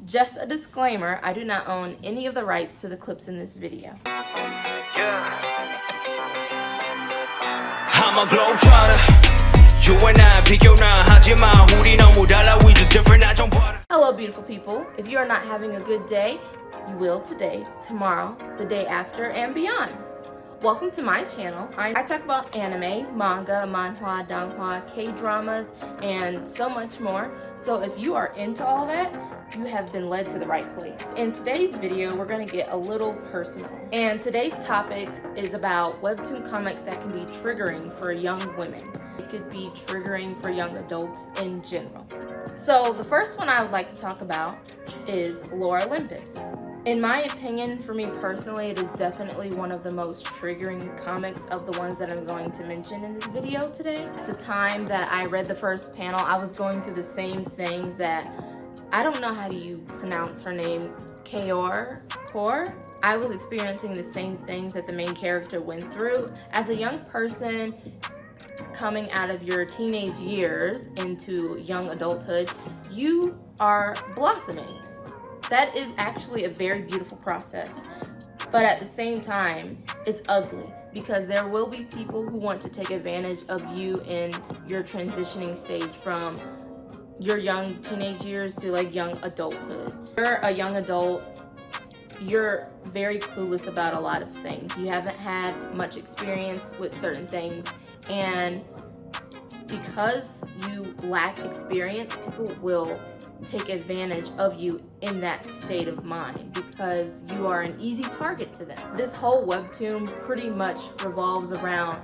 Just a disclaimer, I do not own any of the rights to the clips in this video. I'm a globetrotter. You and I 비교나 하지 마. 우리 너무 달라. We just different. 나 좀 봐라. Hello, beautiful people. If you are not having a good day, you will today, tomorrow, the day after, and beyond. Welcome to my channel. I talk about anime, manga, manhwa, donghua, K-dramas, and so much more. So if you are into all that, you have been led to the right place. In today's video, we're gonna get a little personal. And today's topic is about Webtoon comics that can be triggering for young women. It could be triggering for young adults in general. So the first one I would like to talk about is Olympus. In my opinion, for me personally, it is definitely one of the most triggering comics of the ones that I'm going to mention in this video today. At the time that I read the first panel, I was going through the same things that, I don't know how do you pronounce her name, Kaor? I was experiencing the same things that the main character went through. As a young person coming out of your teenage years into young adulthood, you are blossoming. That is actually a very beautiful process, but at the same time, it's ugly because there will be people who want to take advantage of you in your transitioning stage from your young teenage years to like young adulthood. You're a young adult, you're very clueless about a lot of things. You haven't had much experience with certain things, and because you lack experience, people will take advantage of you in that state of mind because you are an easy target to them. This whole webtoon pretty much revolves around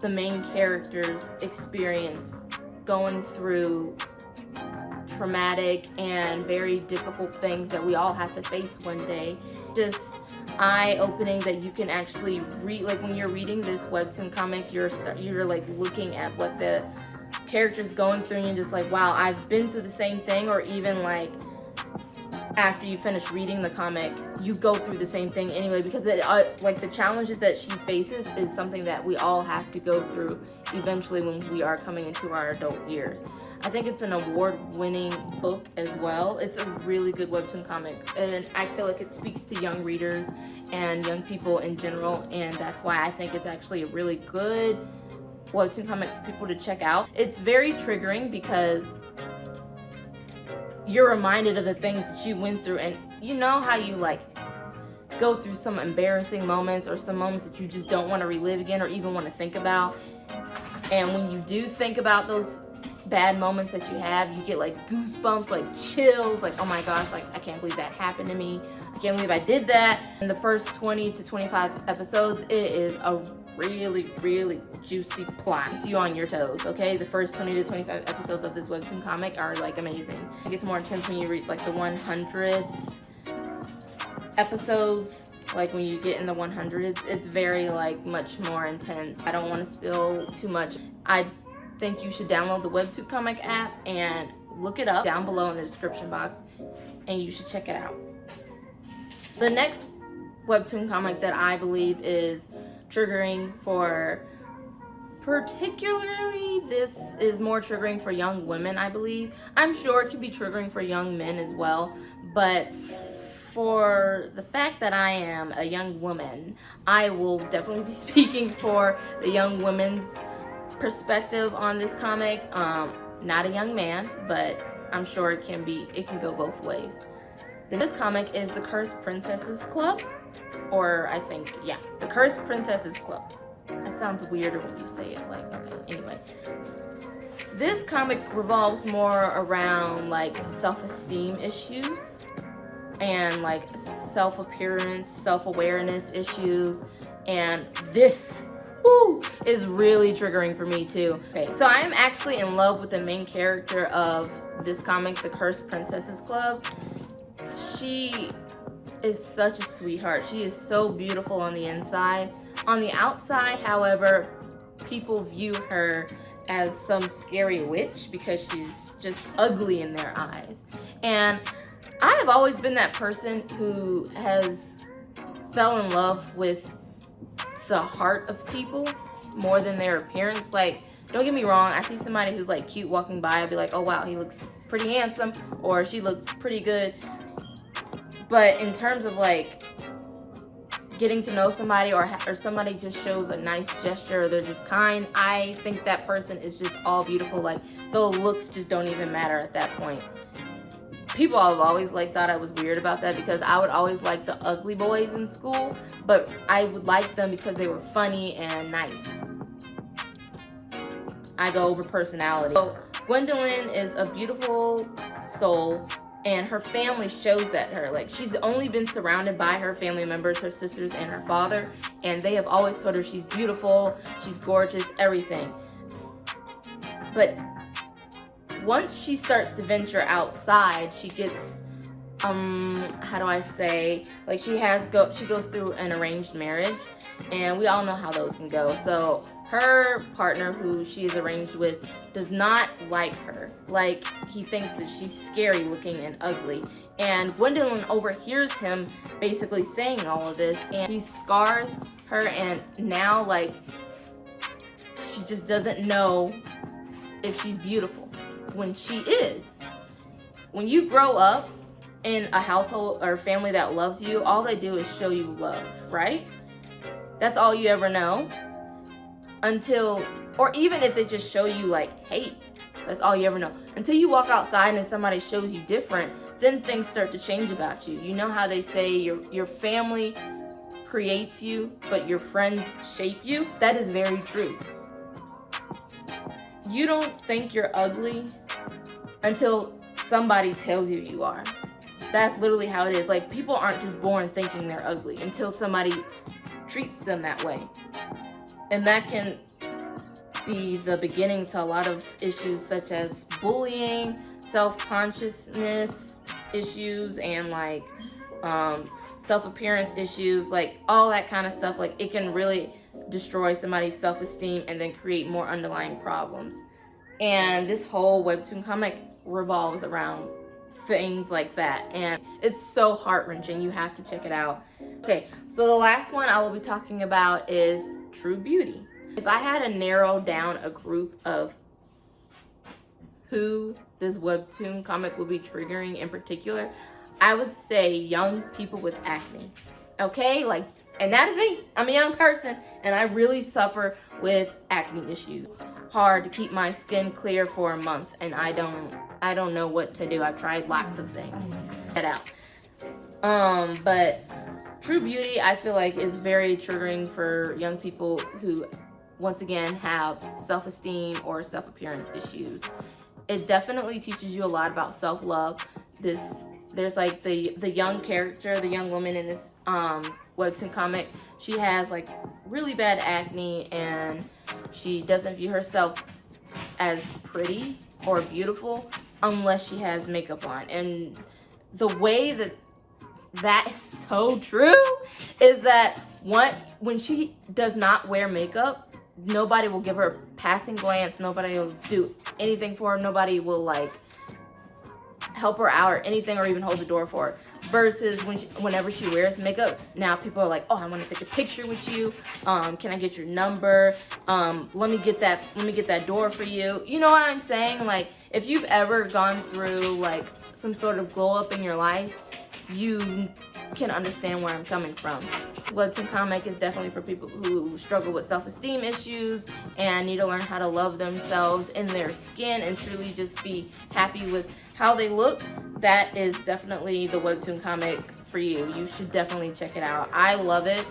the main character's experience going through traumatic and very difficult things that we all have to face one day. Just eye-opening that you can actually read, like when you're reading this webtoon comic, you're like looking at what the characters going through and you're just like, wow, I've been through the same thing. Or even like after you finish reading the comic, you go through the same thing anyway, because it like the challenges that she faces is something that we all have to go through eventually when we are coming into our adult years. I think it's an award-winning book as well. It's a really good webtoon comic, and I feel like it speaks to young readers and young people in general, and that's why I think it's actually a really good webtoon comic for people to check out. It's very triggering because you're reminded of the things that you went through, and you know how you like go through some embarrassing moments or some moments that you just don't want to relive again or even want to think about. And when you do think about those bad moments that you have, you get like goosebumps, like chills, like, oh my gosh, like I can't believe that happened to me. I can't believe I did that. In the first 20 to 25 episodes, it is a really juicy plot. Keeps you on your toes, okay? The first 20 to 25 episodes of this webtoon comic are like amazing. It gets more intense when you reach like the 100th episodes. Like when you get in the 100s, it's very like much more intense. I don't want to spill too much. I think you should download the Webtoon comic app and look it up down below in the description box, and you should check it out. The next webtoon comic that I believe is triggering for, particularly this is more triggering for young women, I believe. I'm sure it can be triggering for young men as well, but for the fact that I am a young woman, I will definitely be speaking for the young women's perspective on this comic. Not a young man, but I'm sure it can go both ways. This comic is The Cursed Princesses Club, or I think, yeah, The Cursed Princesses Club. That sounds weirder when you say it, like, okay, anyway. This comic revolves more around like self-esteem issues and like self-appearance, self-awareness issues, and this is really triggering for me too. Okay, so I am actually in love with the main character of this comic, The Cursed Princesses Club. She is such a sweetheart. She is so beautiful on the inside. On the outside, however, people view her as some scary witch because she's just ugly in their eyes. And I have always been that person who has fell in love with the heart of people more than their appearance. Like, don't get me wrong, I see somebody who's like cute walking by, I'd be like, oh wow, he looks pretty handsome or she looks pretty good. But in terms of like getting to know somebody, or somebody just shows a nice gesture, or they're just kind, I think that person is just all beautiful. Like the looks just don't even matter at that point. People have always like thought I was weird about that, because I would always like the ugly boys in school, but I would like them because they were funny and nice. I go over personality. So Gwendolyn is a beautiful soul, and her family shows that her. Like, she's only been surrounded by her family members, her sisters and her father, and they have always told her she's beautiful, she's gorgeous, everything. But once she starts to venture outside, she gets, how do I say, like she goes through an arranged marriage, and we all know how those can go. So her partner, who she is arranged with, does not like her. Like, he thinks that she's scary looking and ugly. And Gwendolyn overhears him basically saying all of this, and he scars her, and now, like, she just doesn't know if she's beautiful when she is. When you grow up in a household or family that loves you, all they do is show you love, right? That's all you ever know. Until, or even if they just show you like hate, that's all you ever know. Until you walk outside and somebody shows you different, then things start to change about you. You know how they say your family creates you, but your friends shape you? That is very true. You don't think you're ugly until somebody tells you you are. That's literally how it is. Like, people aren't just born thinking they're ugly until somebody treats them that way. And that can be the beginning to a lot of issues such as bullying, self-consciousness issues, and like self-appearance issues, like all that kind of stuff. Like, it can really destroy somebody's self-esteem and then create more underlying problems. And this whole webtoon comic revolves around things like that, and it's so heart-wrenching. You have to check it out. Okay, so the last one I will be talking about is True Beauty. If I had to narrow down a group of who this webtoon comic would be triggering in particular, I would say young people with acne. Okay, like, and that is me. I'm a young person, and I really suffer with acne issues. Hard to keep my skin clear for a month, and I don't know what to do. I've tried lots of things. Get out. But True Beauty, I feel like, is very triggering for young people who, once again, have self-esteem or self-appearance issues. It definitely teaches you a lot about self-love. There's like the young character, the young woman in this webtoon comic. She has like really bad acne, and she doesn't view herself as pretty or beautiful unless she has makeup on. And the way that is so true is that when she does not wear makeup, nobody will give her a passing glance, nobody will do anything for her, nobody will like help her out or anything, or even hold the door for her. Versus whenever she wears makeup, now people are like, oh, I want to take a picture with you. Can I get your number? Let me get that door for you. You know what I'm saying? Like, if you've ever gone through like some sort of glow up in your life, you can understand where I'm coming from. Webtoon comic is definitely for people who struggle with self-esteem issues and need to learn how to love themselves in their skin and truly just be happy with how they look. That is definitely the webtoon comic for you. You should definitely check it out. I love it.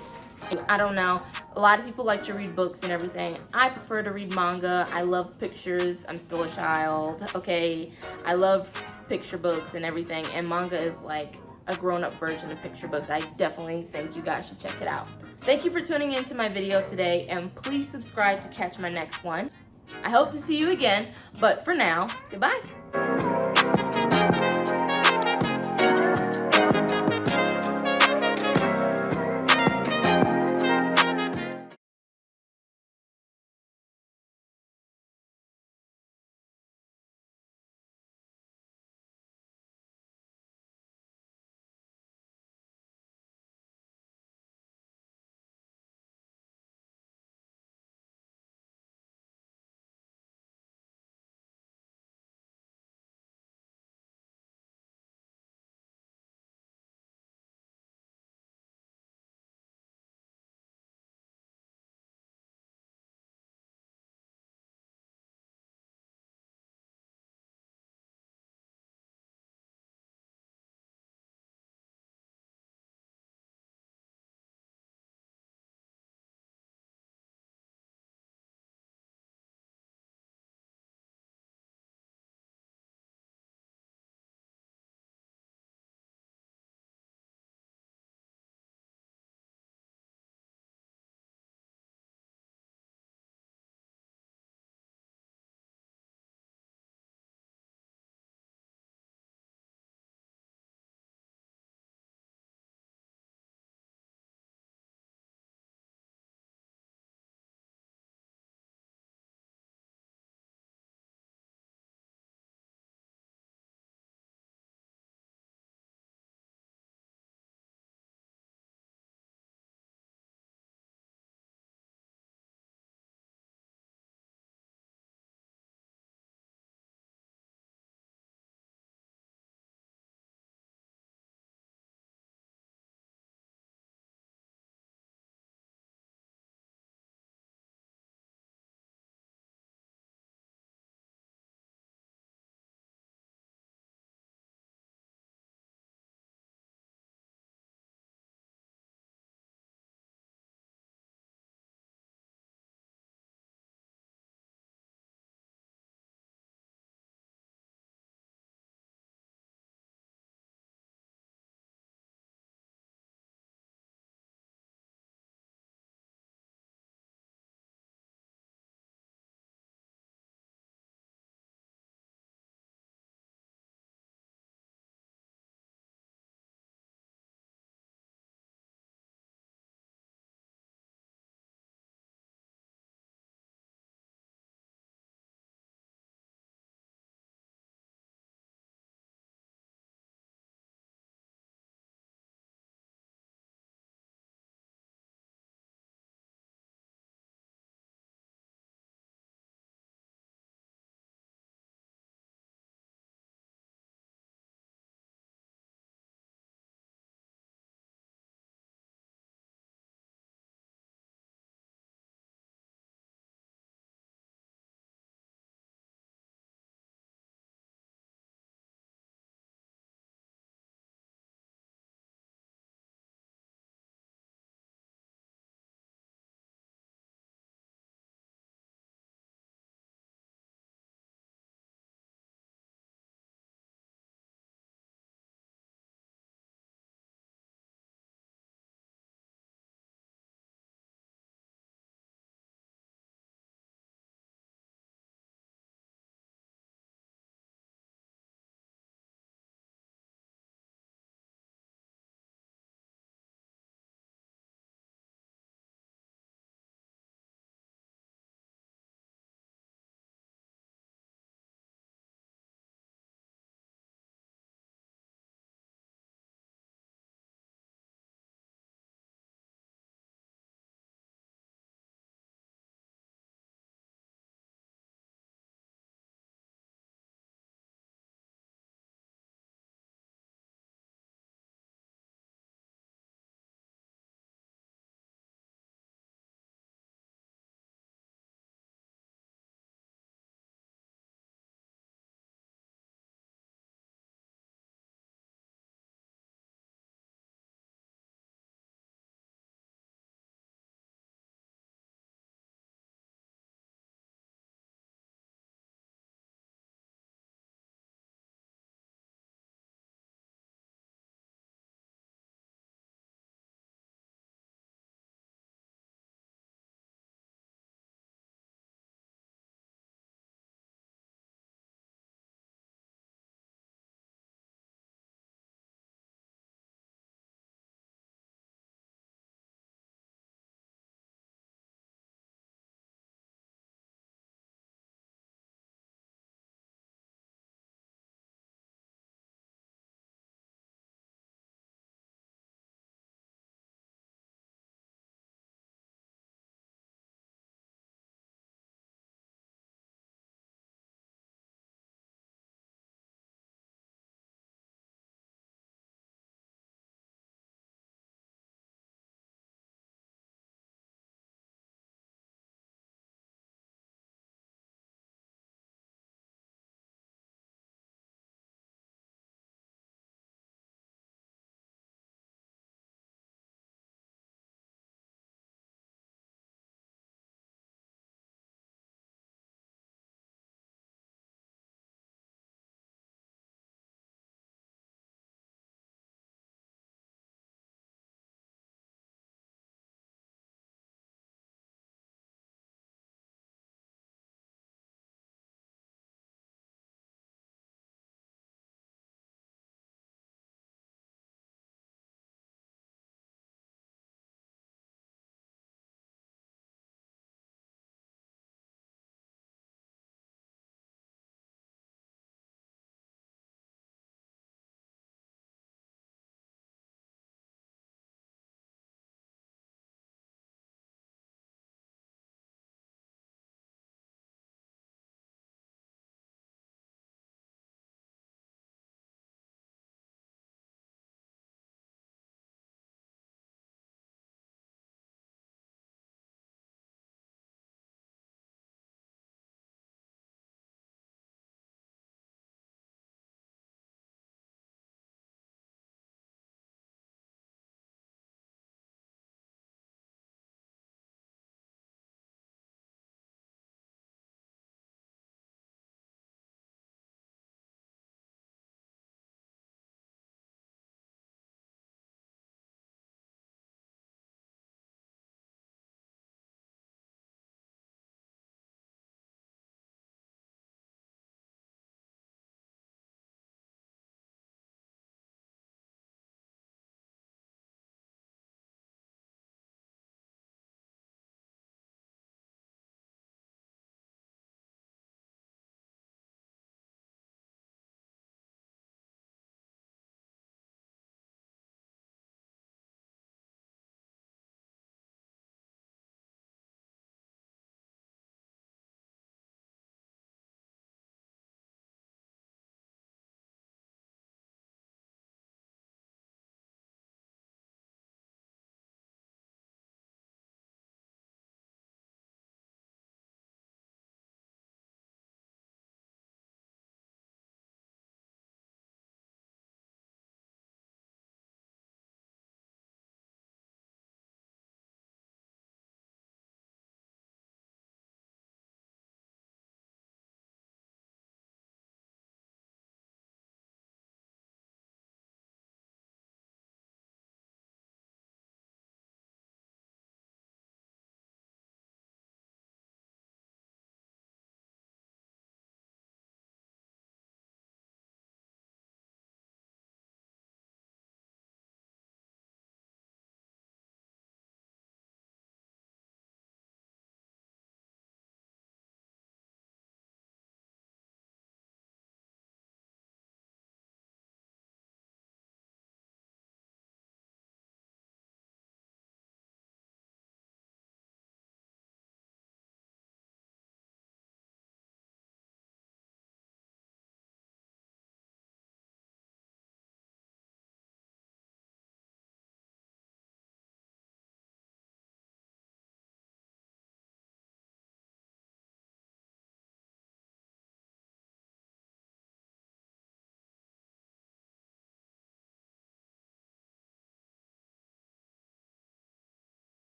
I don't know, a lot of people like to read books and everything. I prefer to read manga. I love pictures. I'm still a child, okay? I love picture books and everything, and manga is like a grown-up version of picture books. I definitely think you guys should check it out. Thank you for tuning into my video today, and please subscribe to catch my next one. I hope to see you again, but for now, goodbye.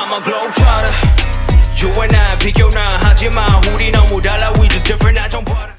I'm a globetrotter You and I 비교나 하지마 우리 너무 달라 We just different I don't bother